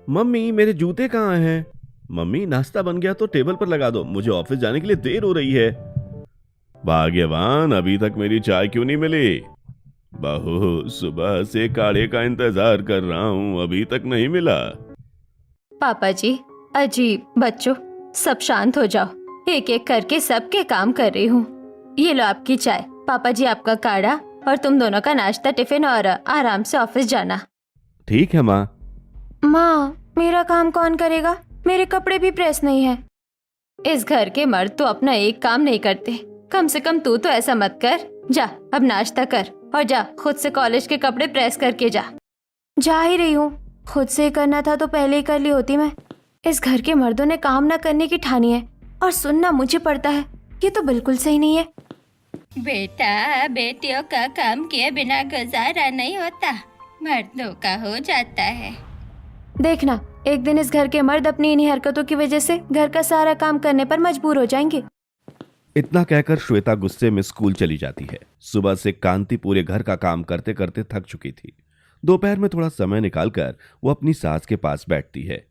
Mummy मेरे जूते कहाँ हैं? मम्मी नाश्ता बन गया तो टेबल पर लगा दो, मुझे ऑफिस जाने के लिए देर हो रही है। भाग्यवान, अभी तक मेरी चाय क्यों नहीं मिली? बहू, सुबह से काढ़े का इंतजार कर रहा हूँ, अभी तक नहीं मिला। पापा जी, अजीब बच्चों, सब शांत हो जाओ। एक एक करके सबके काम कर रही हूँ। ये लो आपकी चाय, पापा जी आपका काढ़ा, और तुम दोनों का नाश्ता, टिफिन, और आराम से ऑफिस जाना। ठीक है माँ। माँ, मेरा काम कौन करेगा? मेरे कपड़े भी प्रेस नहीं है। इस घर के मर्द तो अपना एक काम नहीं करते, कम से कम तू तो ऐसा मत कर। जा अब नाश्ता कर और जा खुद से कॉलेज के कपड़े प्रेस करके जा। जा ही रही हूँ। खुद से करना था तो पहले ही कर ली होती मैं। इस घर के मर्दों ने काम न करने की ठानी है और सुनना मुझे पड़ता है। ये तो बिल्कुल सही नहीं है। बेटा, बेटियों का काम किए बिना गुजारा नहीं होता, मर्दों का हो जाता है। देखना, एक दिन इस घर के मर्द अपनी इन्हीं हरकतों की वजह से घर का सारा काम करने पर मजबूर हो जाएंगे। इतना कहकर श्वेता गुस्से में स्कूल चली जाती है। सुबह से कांति पूरे घर का काम करते करते थक चुकी थी। दोपहर में थोड़ा समय निकालकर वो अपनी सास के पास बैठती है।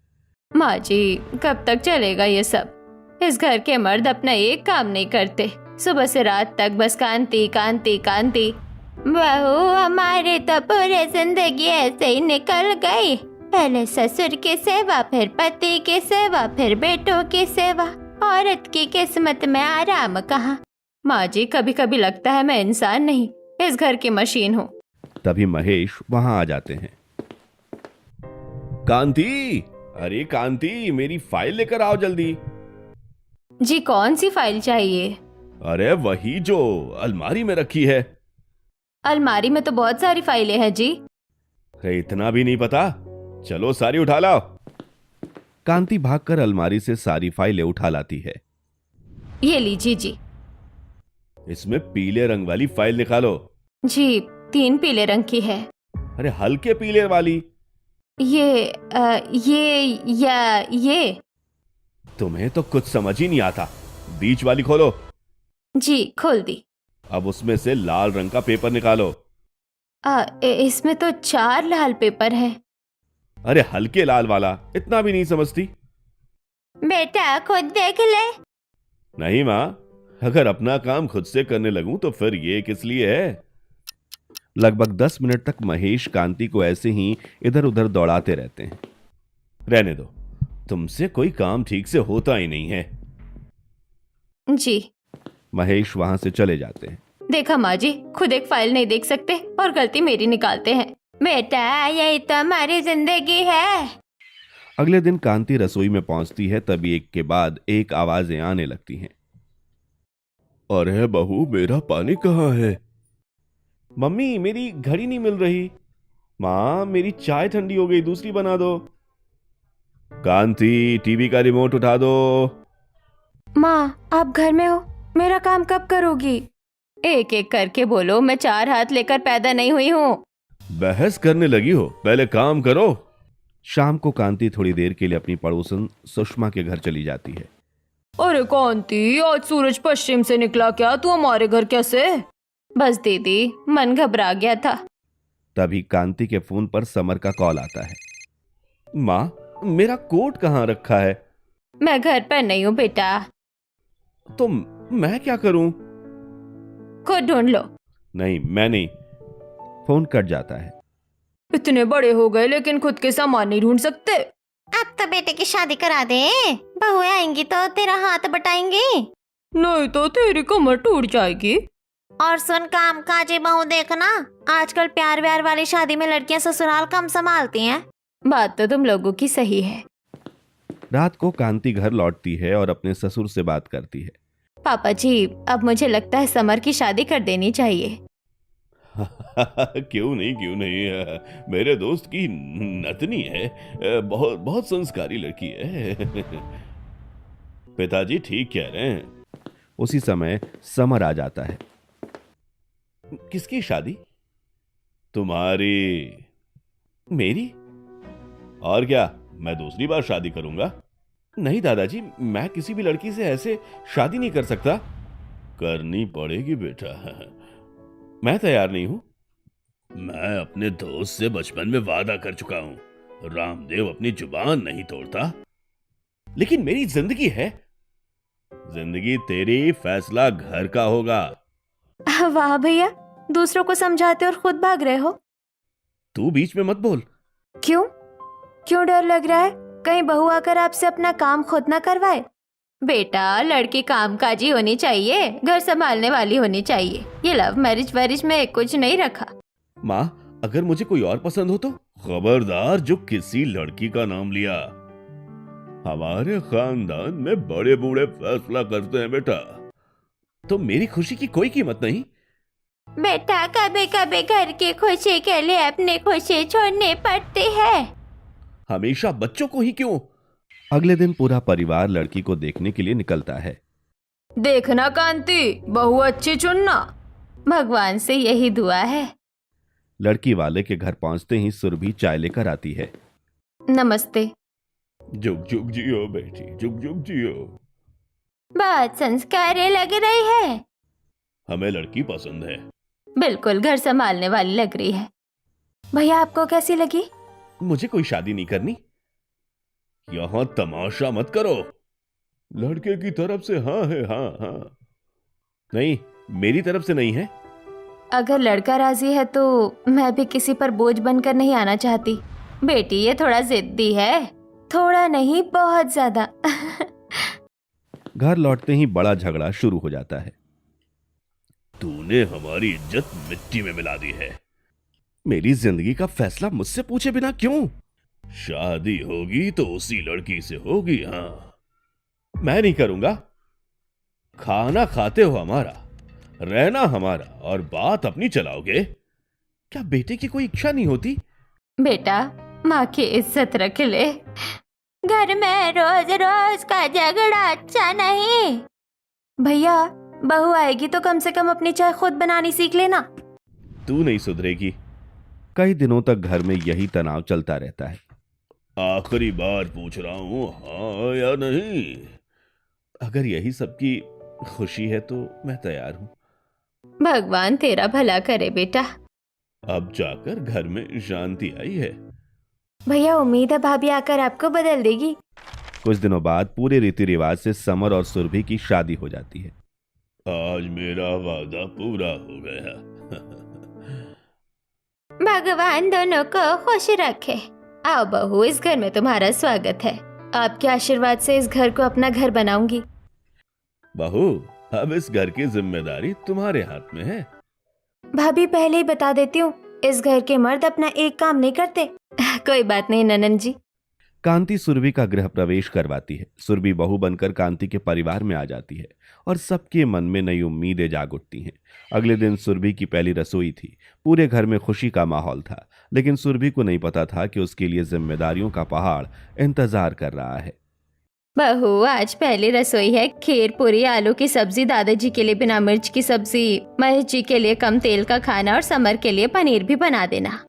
माँ जी, कब तक चलेगा ये सब? इस घर के मर्द अपना एक काम नहीं करते, सुबह से रात तक बस कांति कांति कांति। बहू, हमारे तो पूरे जिंदगी ऐसे ही निकल गई। पहले ससुर की सेवा, फिर पति की सेवा, फिर बेटों की सेवा। औरत की किस्मत में आराम कहाँ? माँ जी, कभी कभी लगता है मैं इंसान नहीं, इस घर की मशीन हूँ। तभी महेश वहां आ जाते हैं। कांति, अरे कांति, मेरी फाइल लेकर आओ जल्दी। जी, कौन सी फाइल चाहिए? अरे वही जो अलमारी में रखी है। अलमारी में तो बहुत सारी फाइलें हैं जी। अरे इतना भी नहीं पता? चलो सारी उठा लाओ। कांति भागकर अलमारी से सारी फाइलें उठा लाती है। ये लीजिए जी। इसमें पीले रंग वाली फाइल निकालो। जी, 3 पीले रंग की है। अरे हल्के पीले वाली। ये। तुम्हें तो कुछ समझ ही नहीं आता। बीच वाली खोलो। जी, खोल दी। अब उसमें से लाल रंग का पेपर निकालो। इसमें तो 4 लाल पेपर हैं। अरे हल्के लाल वाला, इतना भी नहीं समझती? बेटा, खुद देख ले। नहीं माँ, अगर अपना काम खुद से करने लगूं तो फिर ये किस लिए है? लगभग 10 मिनट तक महेश कांति को ऐसे ही इधर उधर दौड़ाते रहते हैं। रहने दो, तुमसे कोई काम ठीक से होता ही नहीं है। जी। महेश वहां से चले जाते हैं। देखा माँ जी, खुद एक फाइल नहीं देख सकते और गलती मेरी निकालते हैं। बेटा, यही तो हमारी जिंदगी है। अगले दिन कांति रसोई में पहुंचती है, तभी एक के बाद एक आवाजें आने लगती हैं। अरे बहू, मेरा पानी कहाँ है? मम्मी, मेरी घड़ी नहीं मिल रही। माँ, मेरी चाय ठंडी हो गई, दूसरी बना दो। कांति, टीवी का रिमोट उठा दो। माँ, आप घर में हो? मेरा काम कब करोगी? एक एक करके बोलो, मैं 4 हाथ लेकर पैदा नहीं हुई हूँ। बहस करने लगी हो, पहले काम करो। शाम को कांति थोड़ी देर के लिए अपनी पड़ोसन सुषमा के घर चली जाती है। अरे कांति, आज सूरज पश्चिम से निकला क्या? तू हमारे घर कैसे? बस दीदी, मन घबरा गया था। तभी कांति के फोन पर समर का कॉल आता है। माँ, मेरा कोट कहाँ रखा है? मैं घर पर नहीं हूँ बेटा। तो मैं क्या करूं? खुद ढूंढ लो। नहीं, मैं नहीं। फोन कट जाता है। इतने बड़े हो गए लेकिन खुद के सामान नहीं ढूंढ सकते। अब तो बेटे की शादी करा दे, बहुएं आएंगी तो तेरा हाथ बटाएंगी। नहीं तो तेरी कमर टूट जाएगी। और सुन, काम काजी बहू देखना, आजकल प्यार व्यार वाली शादी में लड़कियां ससुराल कम संभालती हैं। बात तो तुम लोगों की सही है। रात को कांति घर लौटती है और अपने ससुर से बात करती है। पापा जी, अब मुझे लगता है समर की शादी कर देनी चाहिए। क्यों नहीं, क्यों नहीं, मेरे दोस्त की नतनी है, बहुत बहुत संस्कारी लड़की है। पिताजी ठीक कह रहे हैं। उसी समय समर आ जाता है। किसकी शादी? तुम्हारी। मेरी? और क्या, मैं दूसरी बार शादी करूंगा? नहीं दादाजी, मैं किसी भी लड़की से ऐसे शादी नहीं कर सकता। करनी पड़ेगी बेटा, मैं तैयार नहीं हूं। मैं अपने दोस्त से बचपन में वादा कर चुका हूं, रामदेव अपनी जुबान नहीं तोड़ता। लेकिन मेरी जिंदगी है। जिंदगी तेरी, फैसला घर का होगा। वाह भैया, दूसरों को समझाते और खुद भाग रहे हो। तू बीच में मत बोल। क्यों? क्यों डर लग रहा है? कहीं बहू आकर आपसे अपना काम खुद ना करवाए? बेटा, लड़की कामकाजी होनी चाहिए, घर संभालने वाली होनी चाहिए। ये लव मैरिज वैरिज में कुछ नहीं रखा। माँ, अगर मुझे कोई और पसंद हो तो? खबरदार जो किसी लड़की का नाम लिया। हमारे खानदान में बड़े बूढ़े फैसला करते हैं बेटा, तो मेरी खुशी की कोई कीमत नहीं। बेटा, कभी कभी घर की खुशी के लिए अपनी खुशी छोड़नी पड़ती है। हमेशा बच्चों को ही क्यों? अगले दिन पूरा परिवार लड़की को देखने के लिए निकलता है। देखना कांति, बहू अच्छी चुनना। भगवान से यही दुआ है। लड़की वाले के घर पहुंचते ही सुरभि चाय लेकर आती है। नमस्ते। जुग जुग जियो बेटी, जुग जुग जियो। बहुत संस्कारी लग रही है। हमें लड़की पसंद है। बिल्कुल घर संभालने वाली लग रही है। भैया, आपको कैसी लगी? मुझे कोई शादी नहीं करनी। यहां तमाशा मत करो। लड़के की तरफ से हाँ है, हाँ हाँ। नहीं, मेरी तरफ से नहीं है। अगर लड़का राजी है तो मैं भी किसी पर बोझ बनकर नहीं आना चाहती। बेटी, ये थोड़ा जिद्दी है। थोड़ा नहीं, बहुत ज्यादा। घर लौटते ही बड़ा झगड़ा शुरू हो जाता है। तूने हमारी इज्जत मिट्टी में मिला दी है। मेरी जिंदगी का फैसला मुझसे पूछे बिना क्यों? शादी होगी तो उसी लड़की से होगी। हाँ, मैं नहीं करूंगा। खाना खाते हो हमारा, रहना हमारा, और बात अपनी चलाओगे। क्या बेटे की कोई इच्छा नहीं होती? बेटा, माँ की इज्जत रख ले। घर में रोज रोज का झगड़ा अच्छा नहीं। भैया, बहू आएगी तो कम से कम अपनी चाय खुद बनानी सीख लेना। तू नहीं सुधरेगी। कई दिनों तक घर में यही तनाव चलता रहता है। आखिरी बार पूछ रहा हूं, हाँ या नहीं? अगर यही सबकी खुशी है तो मैं तैयार हूं। भगवान तेरा भला करे बेटा। अब जाकर घर में शांति आई है। भैया, उम्मीद है भाभी आकर आपको बदल देगी। कुछ दिनों बाद पूरे रीति रिवाज से समर और सुरभि की शादी हो जाती है। आज मेरा वादा पूरा हो गया। भगवान दोनों को खुश रखे। आओ बहू, इस घर में तुम्हारा स्वागत है। आपके आशीर्वाद से इस घर को अपना घर बनाऊंगी। बहू, अब इस घर की जिम्मेदारी तुम्हारे हाथ में है। भाभी, पहले ही बता देती हूँ, इस घर के मर्द अपना एक काम नहीं करते। कोई बात नहीं ननन जी। कांति सुरभि का गृह प्रवेश करवाती है। सुरभि बहू बनकर कांति के परिवार में आ जाती है और सबके मन में नई उम्मीदें जाग उठती हैं। अगले दिन सुरभि की पहली रसोई थी। पूरे घर में खुशी का माहौल था, लेकिन सुरभि को नहीं पता था कि उसके लिए जिम्मेदारियों का पहाड़ इंतजार कर रहा है। बहू, आज पहली रसोई है। खीर, पूरी, आलू की सब्जी, दादाजी के लिए बिना मिर्च की सब्जी, महेश जी के लिए कम तेल का खाना और समर के लिए पनीर भी बना देना।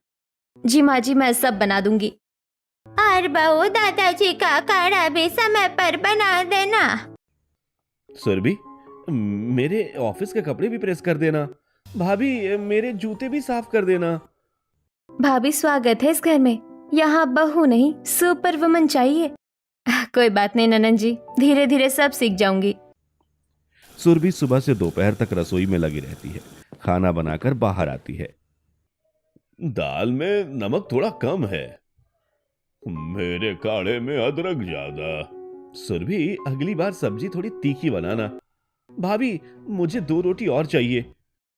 जी माँ जी, मैं सब बना दूंगी। और बहू, दादाजी का काढ़ा भी समय पर बना देना। सुरभि, मेरे ऑफिस के कपड़े भी प्रेस कर देना। भाभी, मेरे जूते भी साफ कर देना। भाभी, स्वागत है इस घर में। यहाँ बहू नहीं, सुपर वुमन चाहिए। कोई बात नहीं ननन जी, धीरे धीरे सब सीख जाऊंगी। सुरभि सुबह से दोपहर तक रसोई में लगी रहती है। खाना बनाकर बाहर आती है। दाल में नमक थोड़ा कम है। मेरे काढ़े में अदरक ज्यादा। सुरभि, अगली बार सब्जी थोड़ी तीखी बनाना। भाभी, मुझे 2 रोटी और चाहिए।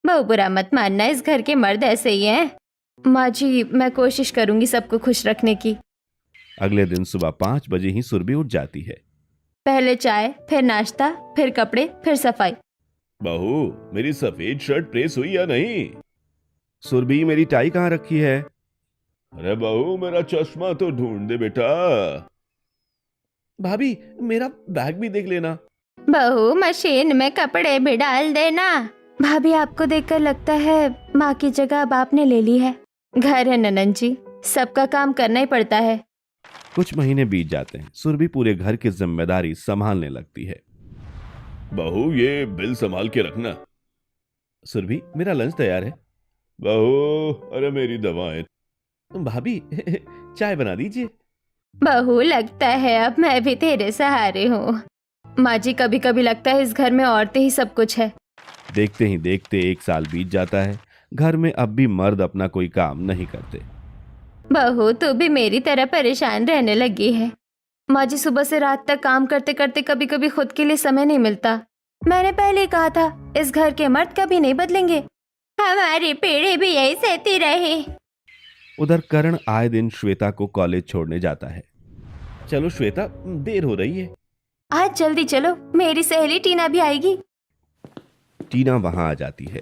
बहू, बुरा मत मानना, इस घर के मर्द ऐसे ही हैं। माँ जी, मैं कोशिश करूंगी सबको खुश रखने की। अगले दिन सुबह 5 बजे ही सुरभि उठ जाती है। पहले चाय, फिर नाश्ता, फिर कपड़े, फिर सफाई। बहू, मेरी सफेद शर्ट प्रेस हुई या नहीं? सुरभि, मेरी टाई कहाँ रखी है? अरे बहू, मेरा चश्मा तो ढूंढ दे बेटा। भाभी, मेरा बैग भी देख लेना। बहू, मशीन में कपड़े भी डाल देना। भाभी, आपको देखकर लगता है माँ की जगह अब आपने ले ली है। घर है ननन जी, सबका काम करना ही पड़ता है। कुछ महीने बीत जाते हैं। सुरभि पूरे घर की जिम्मेदारी संभालने लगती है। बहू, ये बिल संभाल के रखना। सुरभि, मेरा लंच तैयार है। बहू, अरे मेरी दवाएं। भाभी चाय बना दीजिए। बहू, लगता है अब मैं भी तेरे सहारे हूँ। माँ जी, कभी कभी लगता है इस घर में औरतें ही सब कुछ है। देखते ही देखते 1 साल बीत जाता है। घर में अब भी मर्द अपना कोई काम नहीं करते। बहू, तू भी मेरी तरह परेशान रहने लगी है। माँ जी, सुबह से रात तक काम करते करते कभी कभी खुद के लिए समय नहीं मिलता। मैंने पहले ही कहा था, इस घर के मर्द कभी नहीं बदलेंगे। हमारी पीढ़ी भी यही सहती रही। उधर करण आए दिन श्वेता को कॉलेज छोड़ने जाता है। चलो श्वेता, देर हो रही है। आज जल्दी चलो, मेरी सहेली टीना भी आएगी। टीना वहां आ जाती है।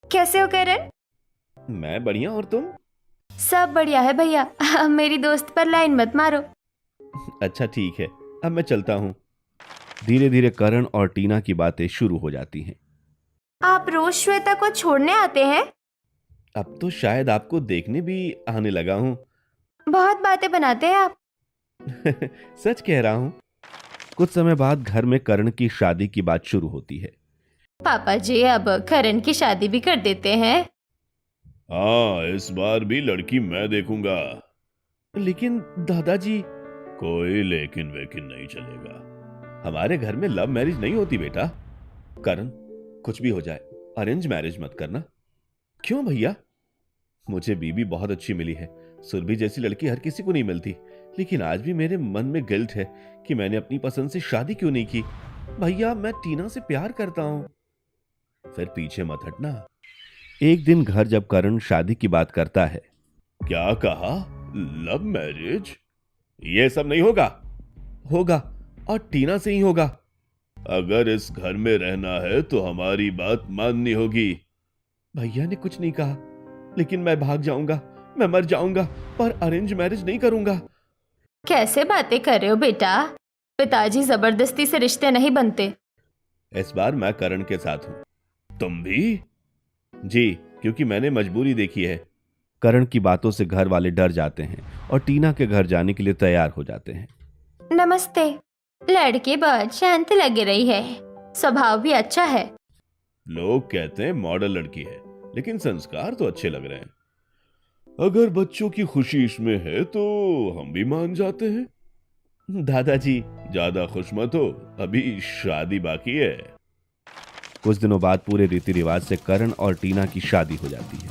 कैसे हो करण? मैं बढ़िया, और तुम? सब बढ़िया है भैया। अब मेरी दोस्त पर लाइन मत मारो। अच्छा ठीक है, अब मैं चलता हूँ। धीरे धीरे करण और टीना की बातें शुरू हो जाती हैं। आप रोज श्वेता को छोड़ने आते हैं? अब तो शायद आपको देखने भी आने लगा हूँ। बहुत बातें बनाते हैं आप। सच कह रहा हूँ। कुछ समय बाद घर में करण की शादी की बात शुरू होती है। पापा जी, अब करण की शादी भी कर देते हैं। हाँ, इस बार भी लड़की मैं देखूंगा। लेकिन दादाजी। कोई लेकिन वेकिन नहीं चलेगा। हमारे घर में लव मैरिज नहीं होती बेटा। करण, कुछ भी हो जाए, अरेंज मैरिज मत करना। क्यों भैया? मुझे बीबी बहुत अच्छी मिली है। सुरभि जैसी लड़की हर किसी को नहीं मिलती। लेकिन आज भी मेरे मन में गिल्ट है कि मैंने अपनी पसंद से शादी क्यों नहीं की। भैया, मैं टीना से प्यार करता हूं। फिर पीछे मत हटना। एक दिन घर जब करण शादी की बात करता है। क्या कहा? Love marriage? ये सब नहीं होगा। होगा, और टीना से ही होगा। अगर इस घर में रहना है तो हमारी बात माननी होगी। भैया ने कुछ नहीं कहा, लेकिन मैं भाग जाऊंगा, मैं मर जाऊंगा, पर अरेंज मैरिज नहीं करूंगा। कैसे बातें कर रहे हो बेटा? पिताजी जबरदस्ती से रिश्ते नहीं बनते। इस बार मैं करण के साथ हूं। तुम भी? जी, क्योंकि मैंने मजबूरी देखी है। करण की बातों से घर वाले डर जाते हैं और टीना के घर जाने के लिए तैयार हो जाते हैं। नमस्ते। लड़की बहुत शांत लग रही है, स्वभाव भी अच्छा है। लोग कहते हैं मॉडल लड़की है, लेकिन संस्कार तो अच्छे लग रहे हैं। अगर बच्चों की खुशी इसमें है तो हम भी मान जाते हैं। दादाजी, ज्यादा खुश मत हो, अभी शादी बाकी है। कुछ दिनों बाद पूरे रीति रिवाज से करण और टीना की शादी हो जाती है।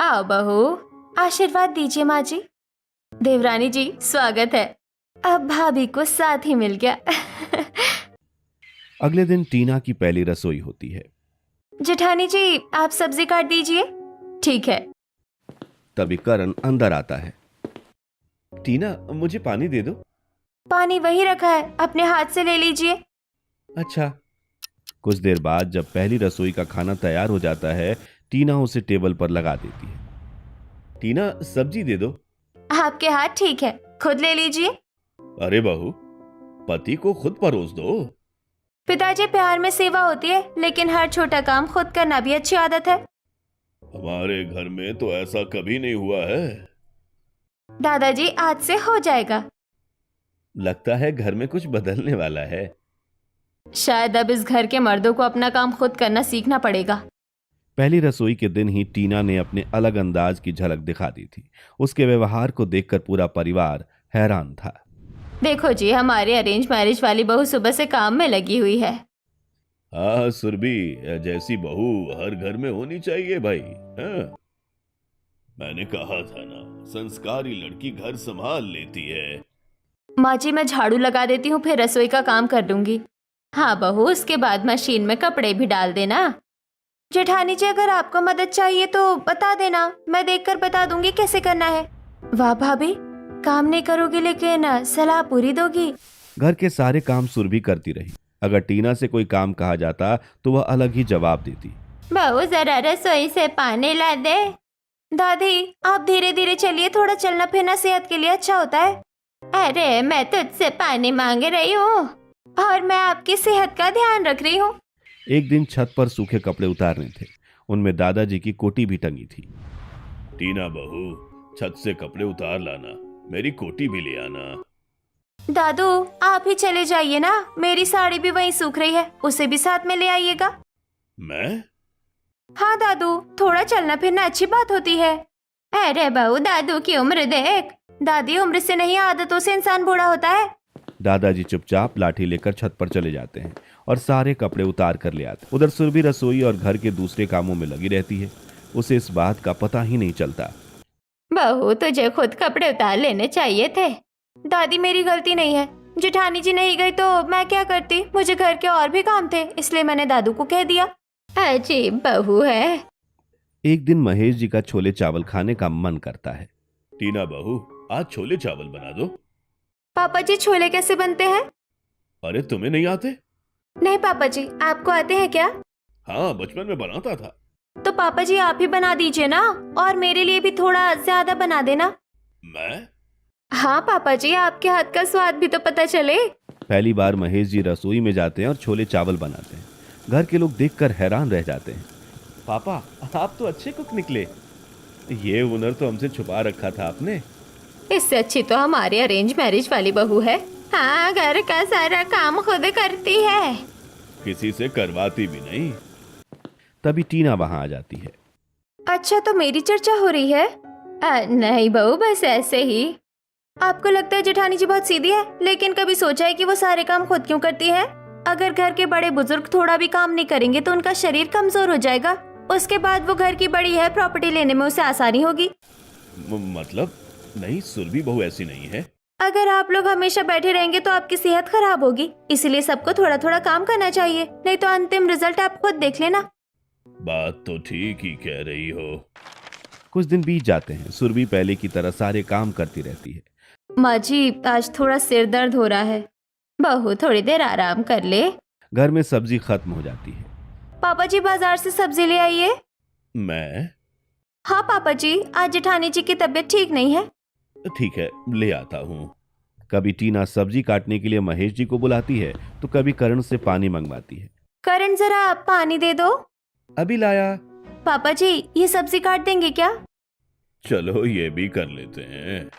आओ बहू, आशीर्वाद दीजिए माँ जी। देवरानी जी, स्वागत है। अब भाभी को साथ ही मिल गया। अगले दिन टीना की पहली रसोई होती है। जेठानी जी, आप सब्जी काट दीजिए। ठीक है। तभी करण अंदर आता है। टीना, मुझे पानी दे दो। पानी वही रखा है, अपने हाथ से ले लीजिए। अच्छा। कुछ देर बाद जब पहली रसोई का खाना तैयार हो जाता है, टीना उसे टेबल पर लगा देती है। टीना, सब्जी दे दो। आपके हाथ ठीक है, खुद ले लीजिए। अरे बहू, पति को खुद परोस दो। पिताजी, प्यार में सेवा होती है, लेकिन हर छोटा काम खुद करना भी अच्छी आदत है। हमारे घर में तो ऐसा कभी नहीं हुआ है। दादाजी, आज से हो जाएगा। लगता है घर में कुछ बदलने वाला है। शायद अब इस घर के मर्दों को अपना काम खुद करना सीखना पड़ेगा। पहली रसोई के दिन ही टीना ने अपने अलग अंदाज की झलक दिखा दी थी। उसके व्यवहार को देखकर पूरा परिवार हैरान था। देखो जी, हमारी अरेंज मैरिज वाली बहू सुबह से काम में लगी हुई है। हाँ सुरभि, जैसी बहू हर घर में होनी चाहिए भाई। हाँ? मैंने कहा था ना, संस्कारी लड़की घर संभाल लेती है। माँ जी, मैं झाड़ू लगा देती हूँ, फिर रसोई का काम कर दूंगी। हाँ बहू, उसके बाद मशीन में कपड़े भी डाल देना। जेठानी जी, अगर आपको मदद चाहिए तो बता देना, मैं देखकर बता दूंगी कैसे करना है। वाह भाभी, काम नहीं करोगी लेकिन सलाह पूरी दोगी। घर के सारे काम सुरभि करती रही। अगर टीना से कोई काम कहा जाता तो वह अलग ही जवाब देती। बहू, जरा रसोई से पानी ला दे। दादी, आप धीरे धीरे चलिए, थोड़ा चलना फिरना सेहत के लिए अच्छा होता है। अरे, मैं तुझसे पानी मांग रही हूँ और मैं आपकी सेहत का ध्यान रख रही हूँ। एक दिन छत पर सूखे कपड़े उतारने थे। उनमें दादाजी की कोटी भी टंगी थी। टीना बहू, छत से कपड़े उतार लाना, मेरी कोटी भी ले आना। दादू, आप ही चले जाइए ना, मेरी साड़ी भी वहीं सूख रही है, उसे भी साथ में ले आइएगा। मैं? हाँ दादू, थोड़ा चलना फिरना अच्छी बात होती है। अरे बहू, दादू की उम्र देख। दादी, उम्र से नहीं आदतों से इंसान बूढ़ा होता है। दादाजी चुपचाप लाठी लेकर छत पर चले जाते हैं और सारे कपड़े उतार कर ले आते। उधर सुरभि रसोई और घर के दूसरे कामों में लगी रहती है। उसे इस बात का पता ही नहीं चलता। बहू, तुझे खुद कपड़े उतार लेने चाहिए थे। दादी, मेरी गलती नहीं है। जेठानी जी नहीं गई तो मैं क्या करती? मुझे घर के और भी काम थे, इसलिए मैंने दादू को कह दिया। अजीब बहू है। एक दिन महेश जी का छोले चावल खाने का मन करता है। टीना बहू, आज छोले चावल बना दो। पापा जी, छोले कैसे बनते हैं? अरे तुम्हें नहीं आते? नहीं पापा जी, आपको आते हैं क्या? हाँ, बचपन में बनाता था। तो पापा जी आप ही बना दीजिए ना, और मेरे लिए भी थोड़ा ज्यादा बना देना। मैं? हाँ पापा जी, आपके हाथ का स्वाद भी तो पता चले। पहली बार महेश जी रसोई में जाते हैं और छोले चावल बनाते हैं। घर के लोग देखकर हैरान रह जाते हैं। पापा, आप तो अच्छे कुक निकले। ये हुनर तो हमसे छुपा रखा था आपने। इससे अच्छी तो हमारी अरेंज मैरिज वाली बहू है। हाँ, घर का सारा काम खुद करती है, किसी से करवाती भी नहीं। तभी टीना वहां आ जाती है। अच्छा, तो मेरी चर्चा हो रही है? नहीं बहू, बस ऐसे ही। आपको लगता है जेठानी जी बहुत सीधी है, लेकिन कभी सोचा है कि वो सारे काम खुद क्यों करती है? अगर घर के बड़े बुजुर्ग थोड़ा भी काम नहीं करेंगे तो उनका शरीर कमजोर हो जाएगा। उसके बाद वो घर की बड़ी है, प्रॉपर्टी लेने में उसे आसानी होगी। मतलब? नहीं, सुरभि बहू ऐसी नहीं है। अगर आप लोग हमेशा बैठे रहेंगे तो आपकी सेहत खराब होगी, इसलिए सबको थोड़ा थोड़ा काम करना चाहिए, नहीं तो अंतिम रिजल्ट आप खुद देख लेना। बात तो ठीक ही कह रही हो। कुछ दिन बीत जाते हैं। सुरभि पहले की तरह सारे काम करती रहती है। माँ जी, आज थोड़ा सिर दर्द हो रहा है। बहू, थोड़ी देर आराम कर ले। घर में सब्जी खत्म हो जाती है। पापा जी, बाजार से सब्जी ले आइए। मैं? हाँ पापा जी, आज जेठानी जी की तबीयत ठीक नहीं है। ठीक है, ले आता हूँ। कभी टीना सब्जी काटने के लिए महेश जी को बुलाती है तो कभी करण से पानी मंगवाती है। करण, जरा पानी दे दो। अभी लाया। पापा जी, ये सब्जी काट देंगे क्या? चलो, ये भी कर लेते हैं।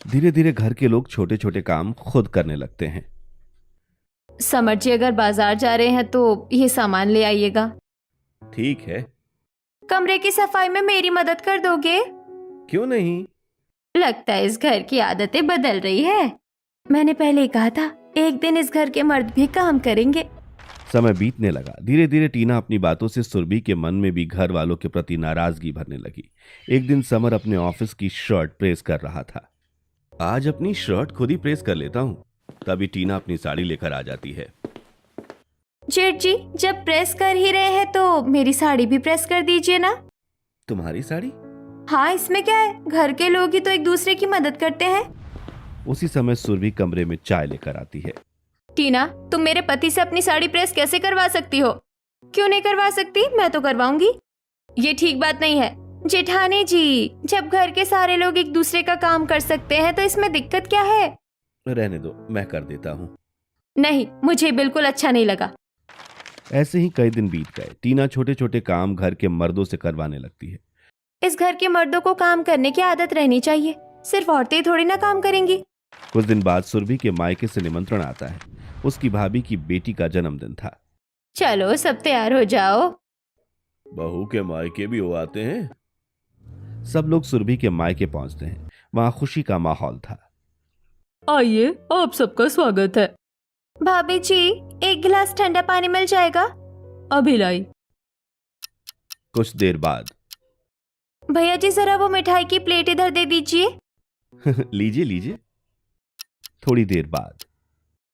धीरे धीरे घर के लोग छोटे छोटे काम खुद करने लगते हैं। समर जी, अगर बाजार जा रहे हैं तो ये सामान ले आइएगा। ठीक है। कमरे की सफाई में मेरी मदद कर दोगे? क्यों नहीं? लगता है इस घर की आदतें बदल रही है। मैंने पहले ही कहा था, एक दिन इस घर के मर्द भी काम करेंगे। समय बीतने लगा। धीरे धीरे टीना अपनी बातों से सुरभि के मन में भी घर वालों के प्रति नाराजगी भरने लगी। एक दिन समर अपने ऑफिस की शर्ट प्रेस कर रहा था। आज अपनी शर्ट खुद ही प्रेस कर लेता हूँ। तभी टीना अपनी साड़ी लेकर आ जाती है। जेठ जी, जब प्रेस कर ही रहे हैं तो मेरी साड़ी भी प्रेस कर दीजिए ना। तुम्हारी साड़ी? हाँ, इसमें क्या है, घर के लोग ही तो एक दूसरे की मदद करते हैं। उसी समय सुरभि कमरे में चाय लेकर आती है। टीना, तुम मेरे पति से अपनी साड़ी प्रेस कैसे करवा सकती हो? क्यों नहीं करवा सकती? मैं तो करवाऊंगी। ये ठीक बात नहीं है। जेठानी जी, जब घर के सारे लोग एक दूसरे का काम कर सकते हैं तो इसमें दिक्कत क्या है? रहने दो, मैं कर देता हूँ। नहीं, मुझे बिल्कुल अच्छा नहीं लगा। ऐसे ही कई दिन बीत गए। टीना छोटे छोटे काम घर के मर्दों से करवाने लगती है। इस घर के मर्दों को काम करने की आदत रहनी चाहिए, सिर्फ औरतें ही थोड़ी ना काम करेंगी। कुछ दिन बाद सुरभि के मायके से निमंत्रण आता है। उसकी भाभी की बेटी का जन्मदिन था। चलो, सब तैयार हो जाओ। बहू के मायके भी हो आते हैं। सब लोग सुरभि के मायके पहुंचते हैं। वहां खुशी का माहौल था। आइए, आप सबका स्वागत है। भाभी जी, एक गिलास ठंडा पानी मिल जाएगा? अभी लाई। कुछ देर बाद भैया जी, जरा वो मिठाई की प्लेट इधर दे दीजिए। लीजिए लीजिए। थोड़ी देर बाद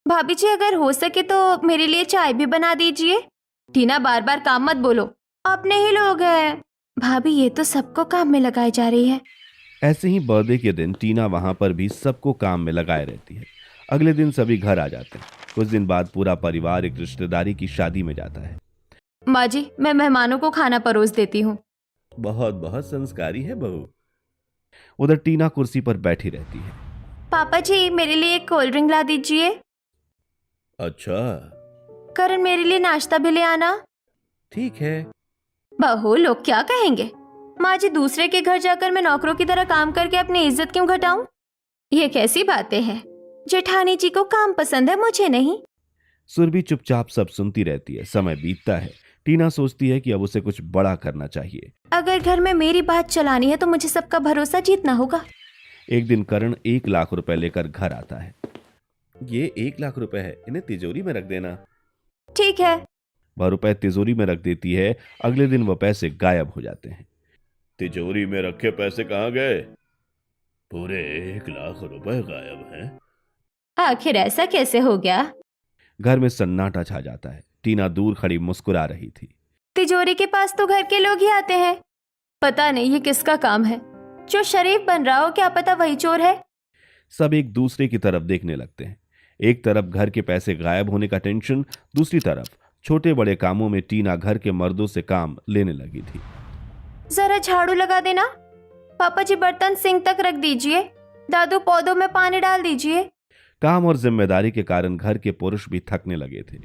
भाभी जी, अगर हो सके तो मेरे लिए चाय भी बना दीजिए। टीना, बार बार काम मत बोलो, अपने ही लोग हैं। भाभी, ये तो सबको काम में लगाई जा रही है। ऐसे ही बर्थडे के दिन टीना वहां पर भी सबको काम में लगाए रहती है। अगले दिन सभी घर आ जाते हैं। कुछ दिन बाद पूरा परिवार एक रिश्तेदारी की शादी में जाता है। माँ जी, मैं मेहमानों को खाना परोस देती हूँ। बहुत बहुत संस्कारी है बहू। उधर टीना कुर्सी पर बैठी रहती है। पापा जी, मेरे लिए एक कोल्ड ड्रिंक ला दीजिए। अच्छा, करण, मेरे लिए नाश्ता भी ले आना। ठीक है। बहू, लोग क्या कहेंगे? माँ जी, दूसरे के घर जाकर मैं नौकरों की तरह काम करके अपनी इज्जत क्यों घटाऊं? ये कैसी बातें हैं? जेठानी जी को काम पसंद है, मुझे नहीं। सुरभि चुपचाप सब सुनती रहती है। समय बीतता है। टीना सोचती है कि अब उसे कुछ बड़ा करना चाहिए। अगर घर में मेरी बात चलानी है तो मुझे सबका भरोसा जीतना होगा। एक दिन करण 1 लाख रुपए लेकर घर आता है। ये 1 लाख रुपए है, इन्हें तिजोरी में रख देना। ठीक है। वह रुपए तिजोरी में रख देती है। अगले दिन वह पैसे गायब हो जाते हैं। तिजोरी में रखे पैसे कहाँ गए? पूरे 1 लाख रुपए गायब हैं। आखिर ऐसा कैसे हो गया? घर में सन्नाटा छा जाता है। टीना दूर खड़ी मुस्कुरा रही थी। तिजोरी के पास तो घर के लोग ही आते हैं। पता नहीं ये किसका काम है। जो शरीफ बन रहा हो, क्या पता वही चोर है। सब एक दूसरे की तरफ देखने लगते हैं। एक तरफ घर के पैसे गायब होने का टेंशन, दूसरी तरफ छोटे बड़े कामों में टीना घर के मर्दों से काम लेने लगी थी। जरा झाड़ू लगा देना। पापा जी बर्तन सिंक तक रख दीजिए। दादू पौधों में पानी डाल दीजिए। काम और जिम्मेदारी के कारण घर के पुरुष भी थकने लगे थे।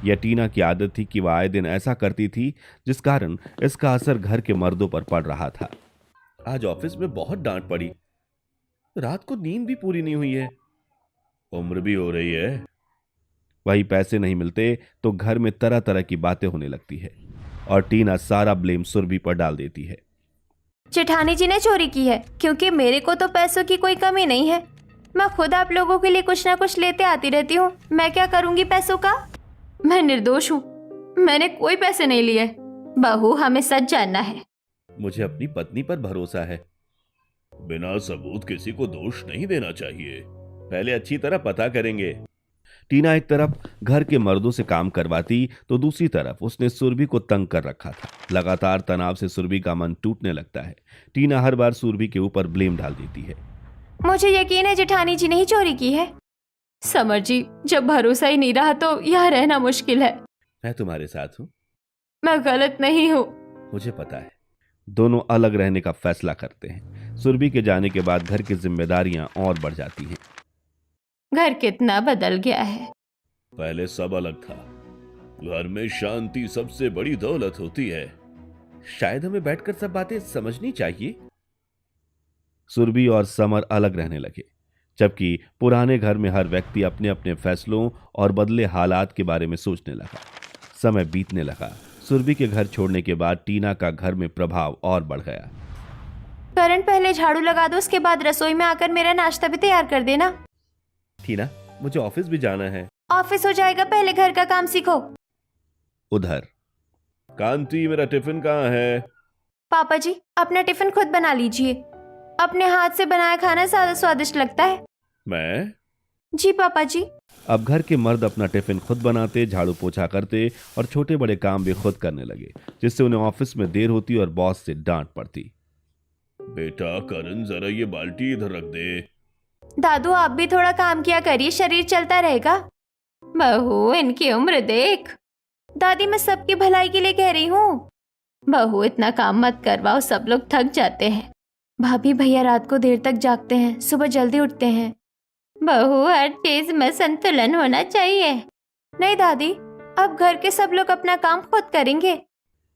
यह टीना की आदत थी कि वह आए दिन ऐसा करती थी, जिस कारण इसका असर घर के मर्दों पर पड़ रहा था। आज ऑफिस में बहुत डांट पड़ी। रात को नींद भी पूरी नहीं हुई है। उम्र भी हो रही है। वही पैसे नहीं मिलते तो घर में तरह तरह की बातें होने लगती है और टीना सारा ब्लेम सुरभि पर डाल देती है। जेठानी जी ने चोरी की है, क्योंकि मेरे को तो पैसों की कोई कमी नहीं है। मैं खुद आप लोगों के लिए कुछ ना कुछ लेते आती रहती हूँ। मैं क्या करूंगी पैसों का? मैं निर्दोष हूँ। मैंने कोई पैसे नहीं लिए। बहू, हमें सच जानना है। मुझे अपनी पत्नी पर भरोसा है। बिना सबूत किसी को दोष नहीं देना चाहिए। पहले अच्छी तरह पता करेंगे। टीना एक तरफ घर के मर्दों से काम करवाती तो दूसरी तरफ उसने सुरभि को तंग कर रखा था। लगातार तनाव से सुरभि का मन टूटने लगता है। टीना हर बार सुरभि के ऊपर ब्लेम डाल देती है। मुझे यकीन है जेठानी जी ने ही चोरी की है। समर जी, जब भरोसा ही नहीं रहा तो यहाँ रहना मुश्किल है। मैं तुम्हारे साथ हूँ। मैं गलत नहीं हूँ। मुझे पता है। दोनों अलग रहने का फैसला करते हैं। सुरभि के जाने के बाद घर की जिम्मेदारियां और बढ़ जाती हैं। घर कितना बदल गया है। पहले सब अलग था। घर में शांति सबसे बड़ी दौलत होती है। शायद हमें बैठकर सब बातें समझनी चाहिए। सुरभि और समर अलग रहने लगे, जबकि पुराने घर में हर व्यक्ति अपने अपने फैसलों और बदले हालात के बारे में सोचने लगा। समय बीतने लगा। सुरभि के घर छोड़ने के बाद टीना का घर में प्रभाव और बढ़ गया। करण, पहले झाड़ू लगा दो, उसके बाद रसोई में आकर मेरा नाश्ता भी तैयार कर देना। टीना, मुझे ऑफिस भी जाना है। ऑफिस हो जाएगा, पहले घर का काम सीखो। उधर, कांति, मेरा टिफिन कहाँ है? पापा जी, अपना टिफिन खुद बना लीजिए। अपने हाथ से बनाया खाना ज्यादा स्वादिष्ट लगता है। मैं? जी पापा जी। अब घर के मर्द अपना टिफिन खुद बनाते, झाड़ू पोछा करते और छोटे बड़े काम भी खुद करने लगे, जिससे उन्हें ऑफिस में देर होती और बॉस से डांट पड़ती। बेटा करण, जरा ये बाल्टी इधर रख दे। दादू, आप भी थोड़ा काम किया करिए, शरीर चलता रहेगा। बहू, इनकी उम्र देख। दादी, मैं सबकी भलाई के लिए कह रही हूँ। बहू, इतना काम मत करवाओ, सब लोग थक जाते हैं। भाभी भैया रात को देर तक जागते हैं, सुबह जल्दी उठते हैं। बहू, हर चीज में संतुलन होना चाहिए। नहीं दादी, अब घर के सब लोग अपना काम खुद करेंगे।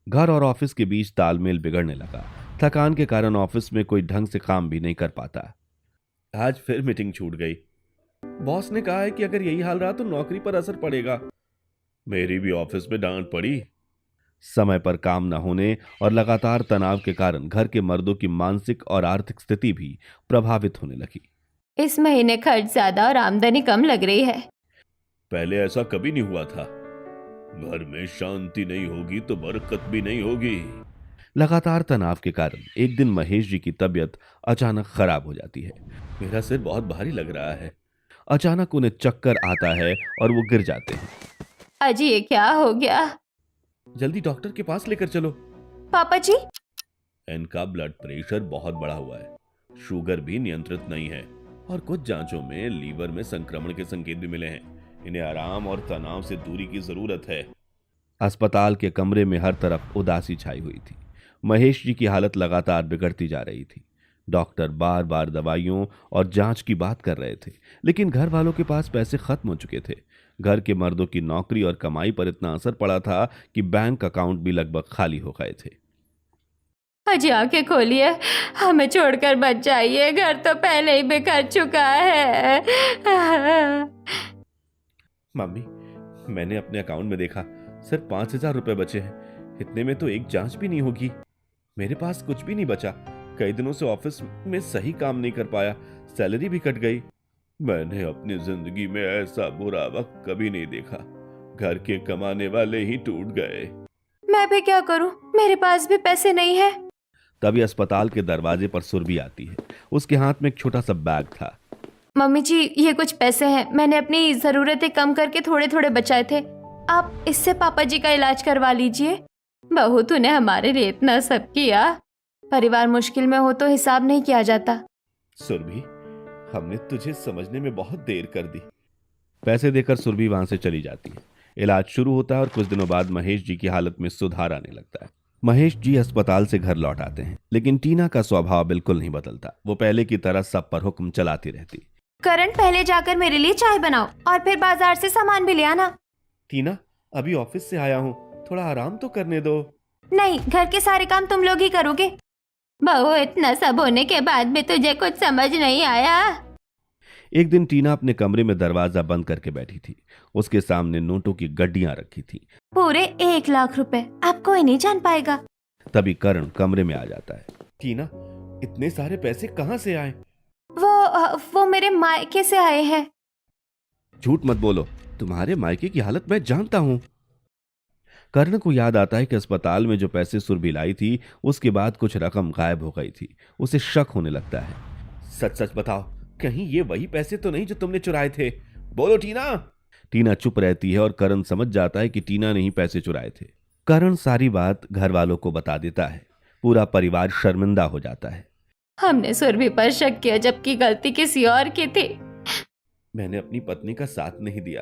घर और ऑफिस के बीच तालमेल बिगड़ने लगा। थकान के कारण ऑफिस में कोई ढंग से काम भी नहीं कर पाता। आज फिर मीटिंग छूट गई। बॉस ने कहा है कि अगर यही हाल रहा तो नौकरी पर असर पड़ेगा। मेरी भी ऑफिस में डांट पड़ी। समय पर काम न होने और लगातार तनाव के कारण घर के मर्दों की मानसिक और आर्थिक स्थिति भी प्रभावित होने लगी। इस महीने खर्च ज्यादा और आमदनी कम लग रही है। पहले ऐसा कभी नहीं हुआ था। घर में शांति नहीं होगी तो बरकत भी नहीं होगी। लगातार तनाव के कारण एक दिन महेश जी की तबीयत अचानक खराब हो जाती है। मेरा सिर बहुत भारी लग रहा है। अचानक उन्हें चक्कर आता है और वो गिर जाते हैं। अजी, ये क्या हो गया? जल्दी डॉक्टर के पास लेकर चलो। पापा जी, इनका ब्लड प्रेशर बहुत बढ़ा हुआ है। शुगर भी नियंत्रित नहीं है और कुछ जांचों में लीवर में संक्रमण के संकेत भी मिले हैं। इन्हें आराम और तनाव से दूरी की जरूरत है। अस्पताल के कमरे में हर तरफ उदासी छाई हुई थी। महेश जी की हालत लगातार बिगड़ती जा रही थी। डॉक्टर बार बार दवाइयों और जांच की बात कर रहे थे, लेकिन घर वालों के पास पैसे खत्म हो चुके थे। घर के मर्दों की नौकरी और कमाई पर इतना असर पड़ा था कि बैंक अकाउंट भी लगभग खाली हो गए थे। अजी, आंखें खोलिए, हमें छोड़कर मत जाइए, घर तो पहले ही बिखर चुका है। मम्मी, मैंने अपने अकाउंट में देखा सिर्फ 5,000 रुपए बचे हैं। इतने में तो एक जांच भी नहीं होगी। मेरे पास कुछ भी नहीं बचा। कई दिनों से ऑफिस में सही काम नहीं कर पाया, सैलरी भी कट गई। मैंने अपनी जिंदगी में ऐसा बुरा वक्त कभी नहीं देखा। घर के कमाने वाले ही टूट गए। मैं भी क्या करूं, मेरे पास भी पैसे नहीं है। तभी अस्पताल के दरवाजे पर सुरभि आती है। उसके हाथ में एक छोटा सा बैग था। मम्मी जी, ये कुछ पैसे हैं, मैंने अपनी जरूरतें कम करके थोड़े थोड़े बचाए थे। आप इससे पापा जी का इलाज करवा लीजिए। बहू, तूने हमारे लिए इतना सब किया। परिवार मुश्किल में हो तो हिसाब नहीं किया जाता। सुरभि, हमने तुझे समझने में बहुत देर कर दी। पैसे देकर सुरभि वहां से चली जाती है। इलाज शुरू होता है और कुछ दिनों बाद महेश जी की हालत में सुधार आने लगता है। महेश जी अस्पताल से घर लौट आते हैं, लेकिन टीना का स्वभाव बिल्कुल नहीं बदलता। वो पहले की तरह सब पर हुक्म चलाती रहती। करण, पहले जाकर मेरे लिए चाय बनाओ और फिर बाजार से सामान भी ले आना। टीना, अभी ऑफिस से आया हूँ, थोड़ा आराम तो करने दो। नहीं, घर के सारे काम तुम लोग ही करोगे। बहू, इतना सब होने के बाद भी तुझे कुछ समझ नहीं आया? एक दिन टीना अपने कमरे में दरवाजा बंद करके बैठी थी। उसके सामने नोटों की गड्डियां रखी थी। पूरे 1 लाख रुपए, आप कोई नहीं जान पाएगा। तभी करण कमरे में आ जाता है। टीना, इतने सारे पैसे कहाँ से आए? वो मेरे मायके से आए हैं। झूठ मत बोलो, तुम्हारे मायके की हालत मैं जानता हूँ। कर्ण को याद आता है कि अस्पताल में जो पैसे सुरभि लाई थी, उसके बाद कुछ रकम गायब हो गई थी। उसे शक होने लगता है। सच सच बताओ, कहीं ये वही पैसे तो नहीं जो तुमने चुराए थे? बोलो टीना। टीना चुप रहती है और करण समझ जाता है कि टीना ने ही पैसे चुराए थे। करण सारी बात घर वालों को बता देता है। पूरा परिवार शर्मिंदा हो जाता है। हमने सुरभि पर शक किया, जबकि गलती किसी और की थी। मैंने अपनी पत्नी का साथ नहीं दिया।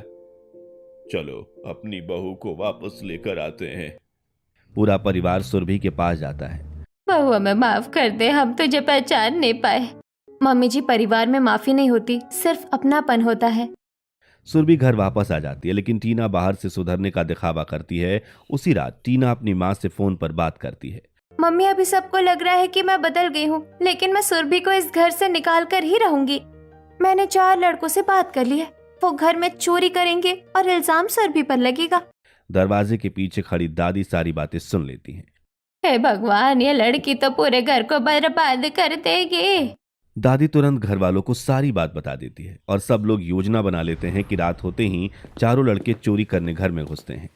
चलो अपनी बहू को वापस लेकर आते हैं। पूरा परिवार सुरभि के पास जाता है। बहू, हमें माफ कर दे, हम तुझे पहचान नहीं पाए। मम्मी जी, परिवार में माफी नहीं होती, सिर्फ अपनापन होता है। सुरभि घर वापस आ जाती है, लेकिन टीना बाहर से सुधरने का दिखावा करती है। उसी रात टीना अपनी माँ से फोन पर बात करती है। मम्मी, अभी सबको लग रहा है कि मैं बदल गई हूँ, लेकिन मैं सुरभि को इस घर से निकाल कर ही रहूंगी। मैंने 4 लड़कों से बात कर ली है, वो घर में चोरी करेंगे और इल्जाम सुरभि पर लगेगा। दरवाजे के पीछे खड़ी दादी सारी बातें सुन लेती हैं। हे भगवान, ये लड़की तो पूरे घर को बर्बाद कर देगी। दादी तुरंत घर वालों को सारी बात बता देती है और सब लोग योजना बना लेते हैं कि रात होते ही चारों लड़के चोरी करने घर में घुसते हैं।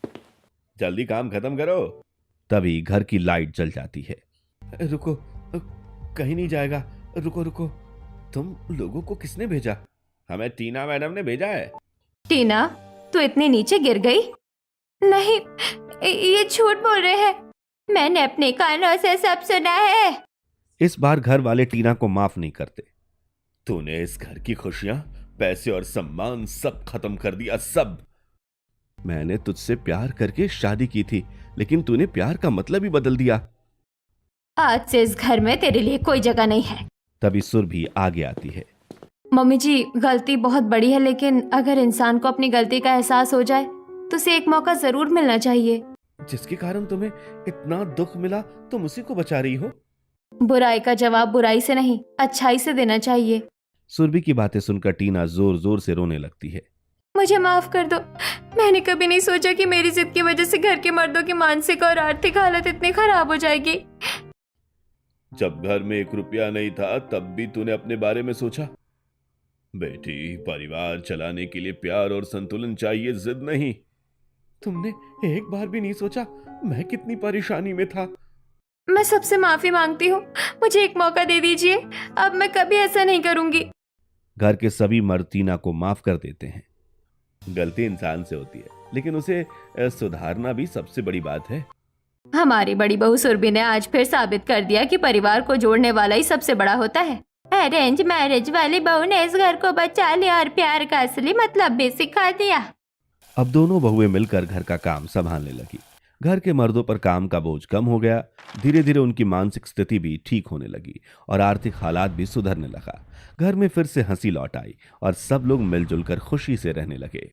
जल्दी काम खत्म करो। तभी घर की लाइट जल जाती है। रुको, कहीं नहीं जाएगा। रुको रुको, तुम लोगों को किसने भेजा? हमें टीना मैडम ने भेजा है। टीना, तू इतने नीचे गिर गई? नहीं, ये झूठ बोल रहे हैं। मैंने अपने कानों से सब सुना है। इस बार घर वाले टीना को माफ नहीं करते। तूने इस घर की खुशियां, पैसे और सम्मान सब खत्म कर दिया, सब। मैंने तुझसे प्यार करके शादी की थी, लेकिन तूने प्यार का मतलब ही बदल दिया। आज से इस घर में तेरे लिए कोई जगह नहीं है। तभी सुरभि आगे आती है। मम्मी जी, गलती बहुत बड़ी है, लेकिन अगर इंसान को अपनी गलती का एहसास हो जाए तो उसे एक मौका जरूर मिलना चाहिए। जिसके कारण तुम्हें इतना दुख मिला, तुम उसी को बचा रही हो। बुराई का जवाब बुराई से नहीं, अच्छाई से देना चाहिए। सुरभि की बातें सुनकर टीना जोर जोर से रोने लगती है। मुझे माफ कर दो। मैंने कभी नहीं सोचा कि मेरी जिद की वजह से घर के मर्दों की मानसिक और आर्थिक हालत इतनी खराब हो जाएगी। जब घर में 1 रुपया नहीं था, तब भी तूने अपने बारे में सोचा। बेटी, परिवार चलाने के लिए प्यार और संतुलन चाहिए, जिद नहीं। तुमने एक बार भी नहीं सोचा मैं कितनी परेशानी में था। मैं सबसे माफी मांगती हूँ, मुझे एक मौका दे दीजिए। अब मैं कभी ऐसा नहीं करूंगी। घर के सभी मर्द टीना को माफ कर देते हैं। गलती इंसान से होती है, लेकिन उसे सुधारना भी सबसे बड़ी बात है। हमारी बड़ी बहू सुरभि ने आज फिर साबित कर दिया कि परिवार को जोड़ने वाला ही सबसे बड़ा होता है। अरेंज मैरिज वाली बहू ने इस घर को बचा लिया और प्यार का असली मतलब भी सिखा दिया। अब दोनों बहुएं मिलकर घर का काम संभालने लगी। घर के मर्दों पर काम का बोझ कम हो गया। धीरे धीरे उनकी मानसिक स्थिति भी ठीक होने लगी और आर्थिक हालात भी सुधरने लगा। घर में फिर से हंसी लौट आई और सब लोग मिलजुल कर खुशी से रहने लगे।